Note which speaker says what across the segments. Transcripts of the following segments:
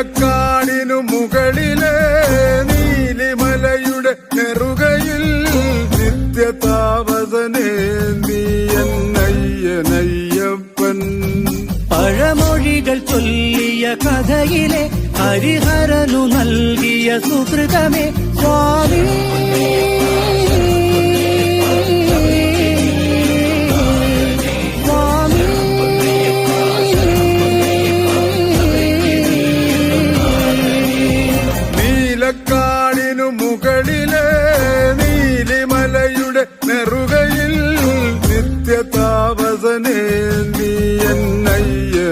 Speaker 1: നീലക്കാടിനു മുകളിലെ നീലിമലയുടെ നെറുകയിൽ നിത്യതാപസനേ നീ എന്നയ്യനയ്യപ്പൻ.
Speaker 2: പഴമൊഴികൾ ചൊല്ലിയ കഥയിലെ ഹരിഹരനു നൽകിയ സുഹൃതമേ സ്വാമി.
Speaker 1: നീലക്കാടിനു മുകളിലെ നീലിമലയുടെ നെറുകയിൽ നിത്യതാപസനേ നീ എന്നയ്യനയ്യപ്പൻ.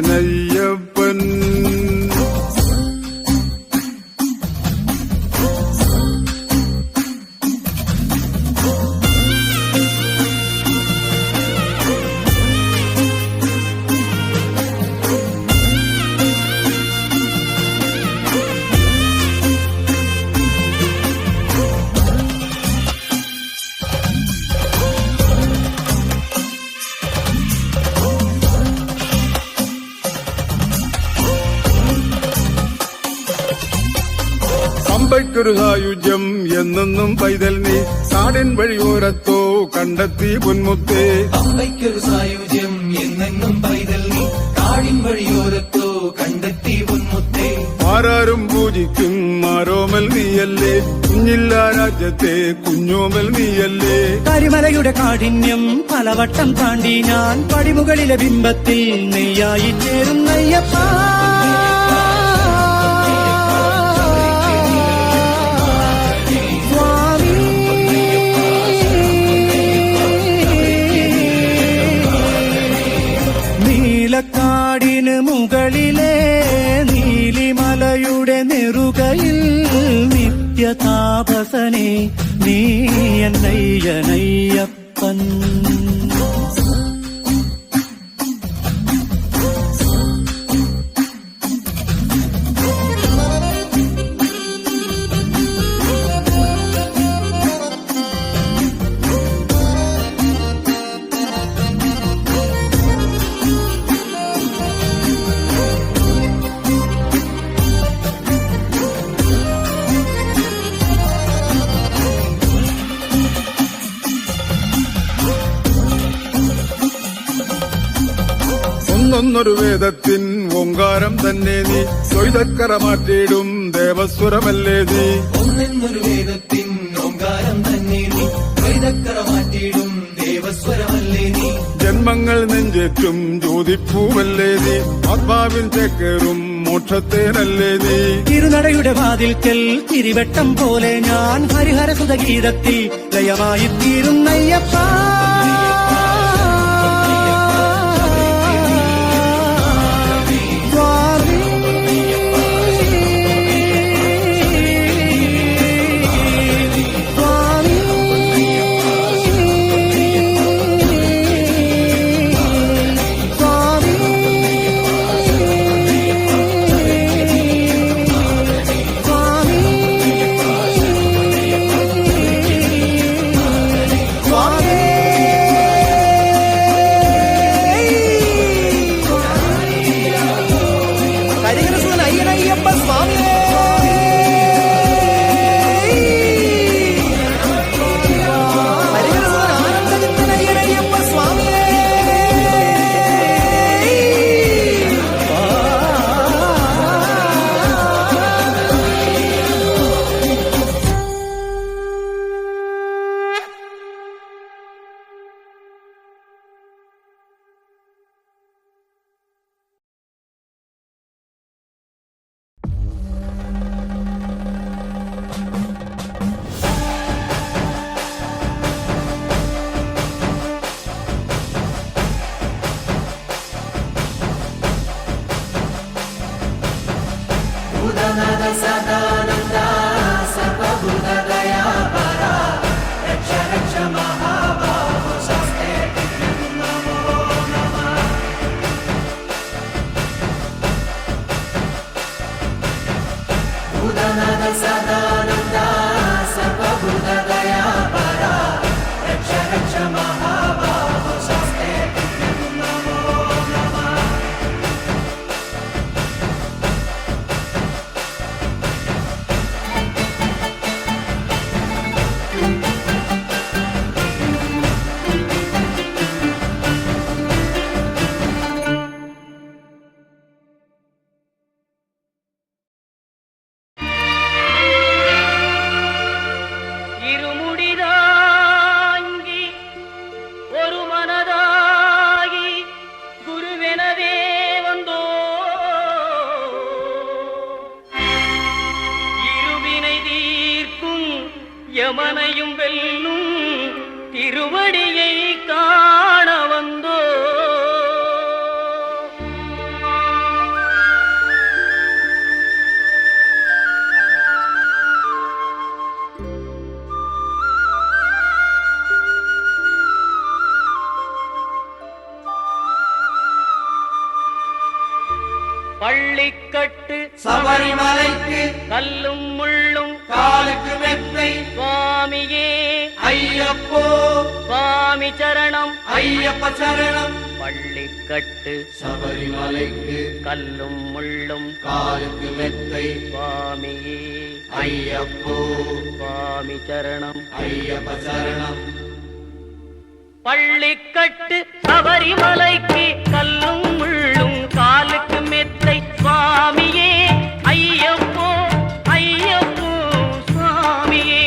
Speaker 1: പമ്പയ്ക്കൊരു സായുജ്യം എന്നെന്നും പൈതൽ നീ നാടിൻ വഴിയോരത്തോ കണ്ടെത്തി പൊന്മുത്തേ.
Speaker 3: പമ്പയ്ക്കൊരു സായുജ്യം എന്നെന്നും പൈതൽ നീ കാടിൻ വഴിയോരത്തോ കണ്ടെത്തി പൊന്മുത്തേ.
Speaker 1: ആരാരും പൂജിക്കും ആരോമൽ നീയല്ലേ, കുഞ്ഞില്ല രാജ്യത്തെ കുഞ്ഞോമൽ നീയല്ലേ.
Speaker 2: കരിമലയുടെ കാഠിന്യം പലവട്ടം താണ്ടി ഞാൻ പടിമുകളിലെ ബിംബത്തിൽ നെയ്യായി ചേരുന്നയ്യപ്പ. നീലക്കാടിന് മുകളിലെ നീലിമലയുടെ നെറുകയിൽ നിത്യതാപസനേ നീ എന്നയ്യനയ്യപ്പൻ.
Speaker 1: ഒന്നൊരു വേദത്തിൻ ഓങ്കാരം തന്നെ നീ, സ്വൈതക്കറ മാറ്റിയിടും ദേവസ്വരമല്ലേ നീ.
Speaker 3: ഒന്നൊരു വേദത്തിൻ ഓങ്കാരം തന്നെ നീ, സ്വൈതക്കറ മാറ്റിയിടും ദേവസ്വരമല്ലേ നീ.
Speaker 1: ജന്മങ്ങൾ നെഞ്ചേറ്റും ജ്യോതിപ്പൂവല്ലേ നീ, ആത്മാവിൻ ചേക്കേറും മോക്ഷത്തേനല്ലേ നീ.
Speaker 2: തിരുനടയുടെ വാതിൽക്കൽ തിരിവട്ടം പോലെ ഞാൻ ഹരിഹരസുത ഗീതത്തിൽ ലയമായി തീരുന്നയ്യപ്പ.
Speaker 4: பள்ளிக்கட்டு
Speaker 3: சபரிமலைக்கு
Speaker 4: கல்லும் முள்ளும்
Speaker 3: காலுக்கு மெத்தை
Speaker 4: சுவாமியே
Speaker 3: ஐயப்போ
Speaker 4: சுவாமி சரணம்
Speaker 3: ஐயப்ப சரணம்
Speaker 4: பள்ளிக்கட்டு
Speaker 3: சபரிமலைக்கு
Speaker 4: கல்லும் முள்ளும்
Speaker 3: காலுக்கு மெத்தை
Speaker 4: சுவாமியே
Speaker 3: ஐயப்போ
Speaker 4: சுவாமி சரணம்
Speaker 3: ஐயப்ப சரணம்
Speaker 4: பள்ளிக்கட்டு சபரிமலைக்கு கல்லும் முள்ளும் காலுக்கு மெத்தை சுவாமியே ஐயப்போ ஐயப்போ சுவாமியே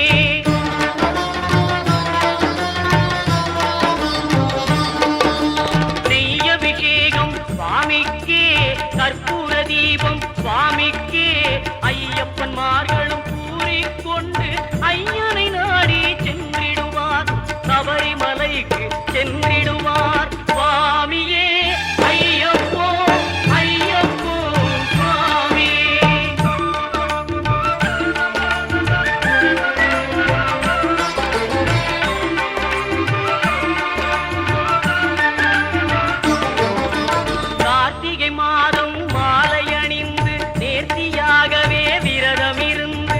Speaker 4: நெய்யபிஷேகம் சுவாமிக்கே கற்பூர தீபம் சுவாமிக்கே ஐயப்பன்மார்களும் கூறிக்கொண்டு ஐயனை நாடி சென்றிடுவார் சபரிமலைக்கு சென்றிடுவார் சுவாமியே ஐயப்போ ஐயப்போ சுவாமியே கார்த்திகை மாதம் மாலை அணிந்து நேர்த்தியாகவே விரதம் இருந்து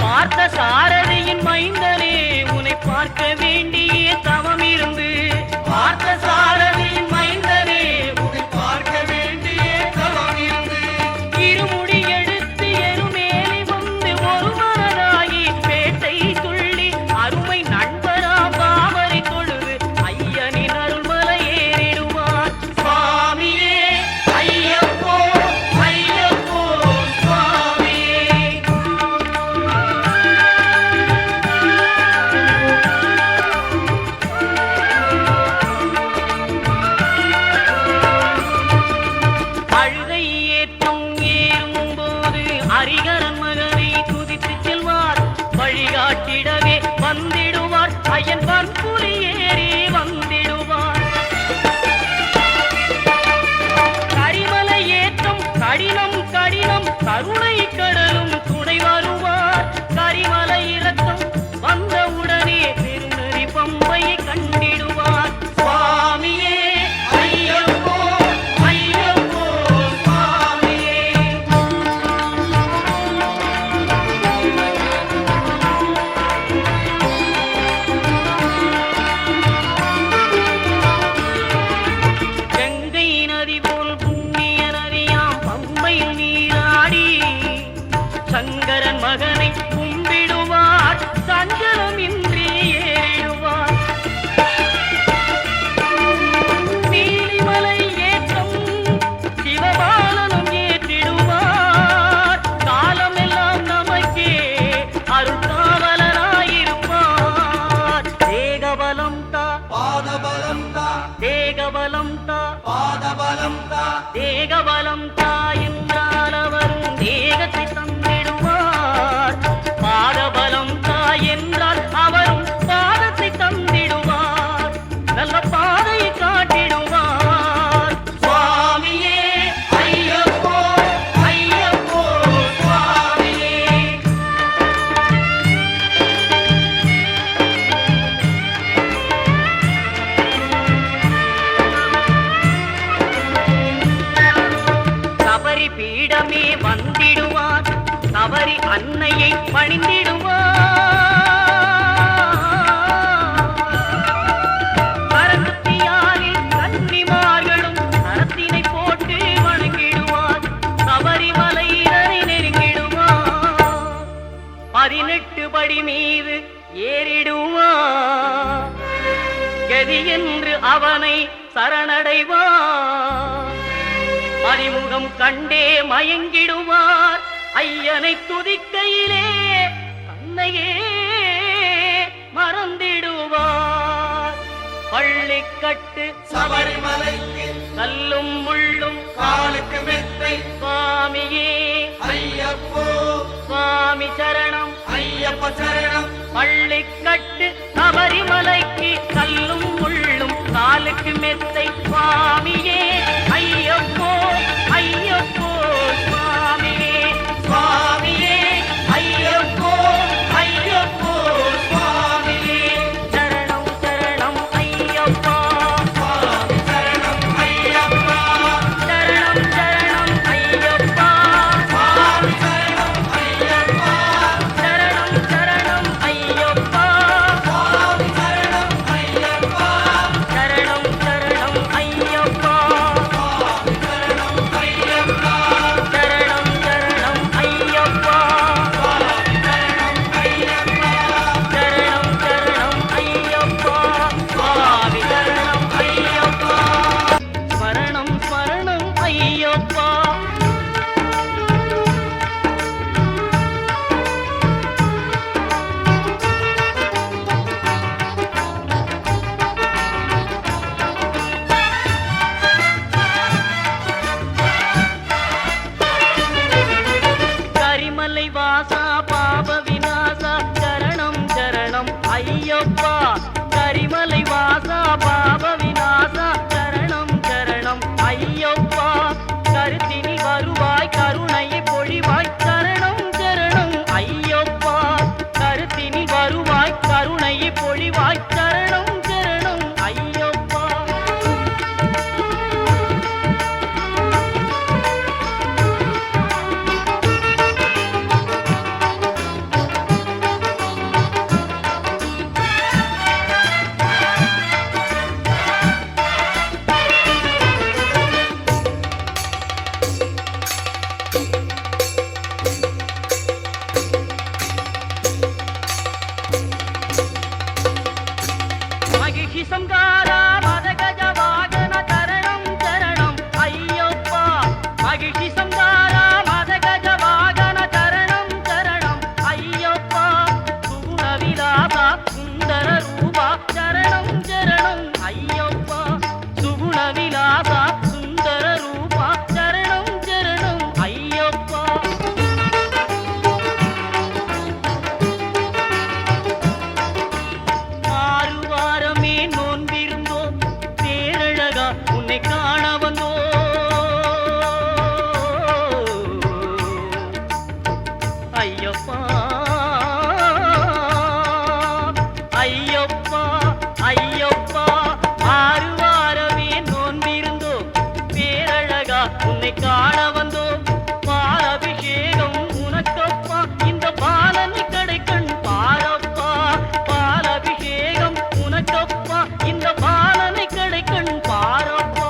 Speaker 4: பார்த்த சாரதியின் மைந்தனே உன்னை பார்க்க வேண்டிய தவம் இருந்து பார்த்த சாரதியின் மைந்தனே உன்னை பார்க்க வேண்டிய தவம் இருந்து இருமுடி எடுத்து எருமேலி வந்து ஒரு மனதாகி பேட்டை துள்ளி அருமை நண்பராம் பாவரை தொழுது ஐயனின் அருள்மலை ஏறிடுவார் சுவாமியே ஐயப்போ ஐயப்போ சுவாமியே அழுகை ஏற்றும் ஏறும்போது ஹரிகரன் மகனை துதித்து செல்வார் வழிகாட்டிடவே வந்திடுவார் ஐயன் பன்புலி ஏறி வந்திடுவார் கரிமலை ஏற்றம் கடினம் கடினம் கருணை கடலும் துணை வருவார் கரிமலை இறக்கம் வந்தவுடனே திருநெறி பம்பை கண்டிடுவார் சுவாமியே ஐயப்போ ஐயப்போ சுவாமியே கங்கை நதி போல் புண்ணிய நதியாம் பம்பையில் நீராடி சங்கரன் மகனை கும்பிடுவார் சஞ்சலமின்றி ஏறிடுவார் நீலிமலை ஏற்றம் சிவபாலனும் ஏற்றிடுவார் காலமெல்லாம் நமக்கே அருள்காவலராயிருப்பார் தேகபலம் தா
Speaker 3: பாதபலம் தா
Speaker 4: தேகபலம் தா
Speaker 3: பாதபலம் தா
Speaker 4: தேகபலம் தா என்றால் அவரும் தேகத்தை தந்திடுவார் பாதபலம் தா என்றால் அவரும் பாதத்தை தந்திடுவார் நல்ல பாதையை காட்டிடுவார் சுவாமியே ஐயப்போ ஐயப்போ சுவாமியே சபரி பீடமே வந்திடுவார் சபரி அன்னையை பணிந்திடுவார் கரத்தியாரில் கன்னிமார்களும் கரத்தினை போட்டு வணங்கிடுவார் சபரிமலையினரை நெருங்கிடுவார் 18 படி மீது ஏறிடுவார் கதி என்று அவனை சரணடைவார் அறிமுகம் கண்டே மயங்கிடுவார் ஐயனை துதிக்கையிலே தன்னையே மறந்திடுவார் பள்ளிக்கட்டு
Speaker 3: சபரிமலைக்கு
Speaker 4: கல்லும் முள்ளும்
Speaker 3: காலுக்கு மெத்தை
Speaker 4: சுவாமியே
Speaker 3: ஐயப்போ
Speaker 4: சுவாமி சரணம்
Speaker 3: ஐயப்ப சரணம்
Speaker 4: பள்ளிக்கட்டு சபரிமலைக்கு கல்லும் முள்ளும் காலுக்கு மெத்தை சுவாமியே ஐயப்போ ஐயப்போ சுவாமியே சுவாமியே ஐயப்போ ஐயப்போ சுவாமியே சரணம் சரணம் ஐயப்பா வாசா பாப விநாசா சரணம் சரணம் ஐயப்பா கரிமலை வாசா பாப விநாசா சரணம் சரணம் ஐயப்பா கருத்தினி வருவாய் கருணையை பொழிவாய் சரணம் சரணம் ஐயப்பா கருத்தினி வருவாய் கருணையை பொழிவாய் சரணம் சரணம் ஐயப்பா மகிழ்ச்சி சங்காரா மதகஜ வாகன சரணம் சரணம் ஐயப்பா மகிழ்ச்சி சங்காரா மதகஜ வாகன சரணம் சரணம் ஐயப்பா சுகுண விலாசா சுந்தர ரூபா சரணம் சரணம் ஐயப்பா சுகுண விலாசா சுந்தர ரூபா சரணம் சரணம் ஐயப்பா ஆறு வாரமே நோன்பிருந்தோம் பேரழகா உன்னை காண வந்தோம் ஐயப்பா ஐயப்பா ஐயப்பா ஆறு வாரமே நோன்பிருந்தோம் பேரழகா உன்னை காண வந்தோம் பாலபிஷேகம் உனக்கப்பா இந்த பாலனை கடைக்கண் பாரப்பா பாலபிஷேகம் உனக்கப்பா இந்த பாலனை கடைக்கண் பாரப்பா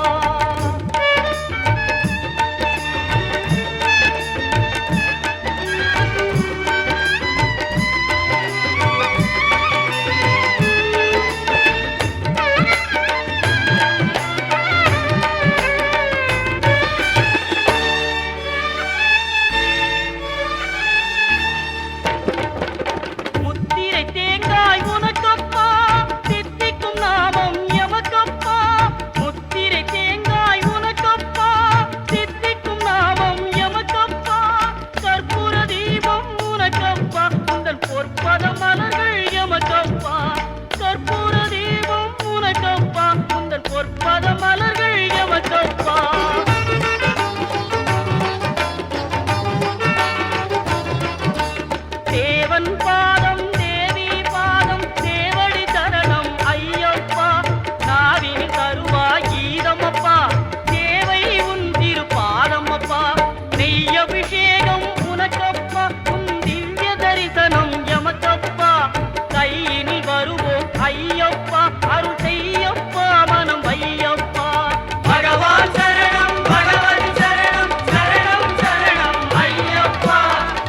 Speaker 4: முத்திரை தேங்காய் உனக்கப்பா தித்திக்கும் நாமம் எமக்கப்பா முத்திரை தேங்காய் உனக்கப்பா தித்திக்கும் நாமம் எமக்கப்பா கற்பூர தீபம் உனக்கப்பா உந்தன் பொற்பத மலர்கள் எமக்கப்பா கற்பூர தீபம் உனக்கப்பா உந்தன் பொற்பத மலர்கள் எமக்கப்பா தேவன் பாதம் தேவி பாதம் தேவடி சரணம் ஐயப்பா நாவினி தருவாய் கீதமப்பா தேவை உன் திரு பாதமப்பா நெய்யபிஷேகம் உனக்கப்பா உன் திவ்ய தரிசனம் எமக்கப்பா கையினி வருவோம் ஐயப்பா அருள் செய்யப்பா மனம் ஐயப்பா பகவான் சரணம் பகவதி சரணம் சரணம் சரணம் ஐயப்பா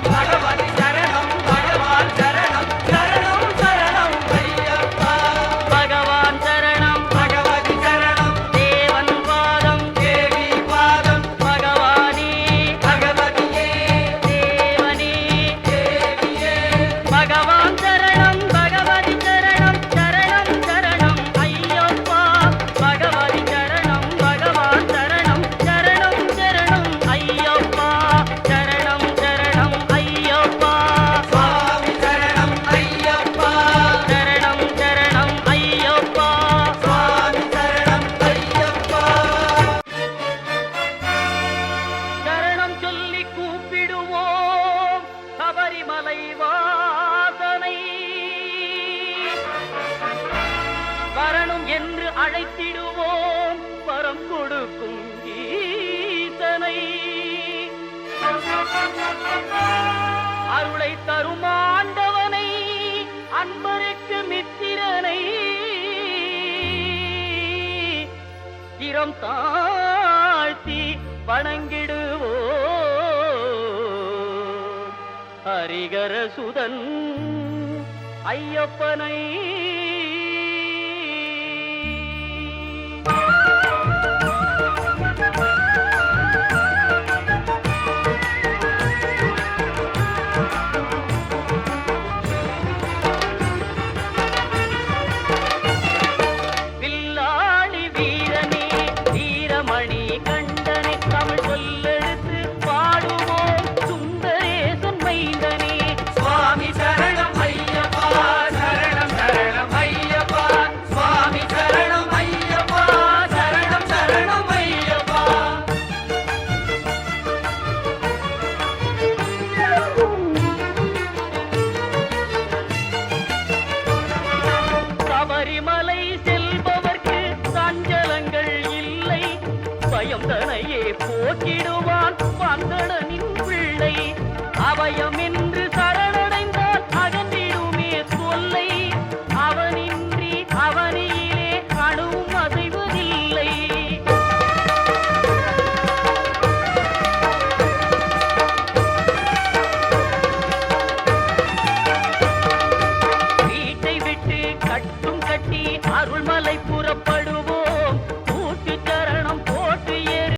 Speaker 4: பகவதி சரணம் பகவான் சரணம் சரணம் சரணம் ஐயப்பா பகவான் சரணம் பகவதி சரணம் தேவன் பாதம் தேவி பாதம் பகவானே பகவதியே தேவனே தேவியே பகவான் சரணம் பகவதி சரணம் சரணம் சரணம் ஐயப்பா பகவதி சரணம் பகவான் சரணம் சரணம் சரணம் ஐயப்பா சரணம் சரணம் ஐயப்பா சுவாமி சரணம் ஐயப்பா சரணம் சரணம் ஐயப்பா சுவாமி சரணம் ஐயப்பா சரணம் சொல்லி கூப்பிடுவோம் சபரிமலை வாசனை வரணும் என்று அழைத்திடுவோம் வரம் கொடுக்கும் ஈசனை அருளை தரும் ஆண்டவனை அன்பருக்கு மித்திரனை சிரம் தாழ்த்தி வணங்கிடுவோம் ஹரிகர சுதன் ஐயப்பனை வில்லாளி வீரனே வீரமணி கண்டனே தமிழ் சொல்லெடுத்து பாடுவோம் சுந்தரேசன் மைந்தனே சரவணனின்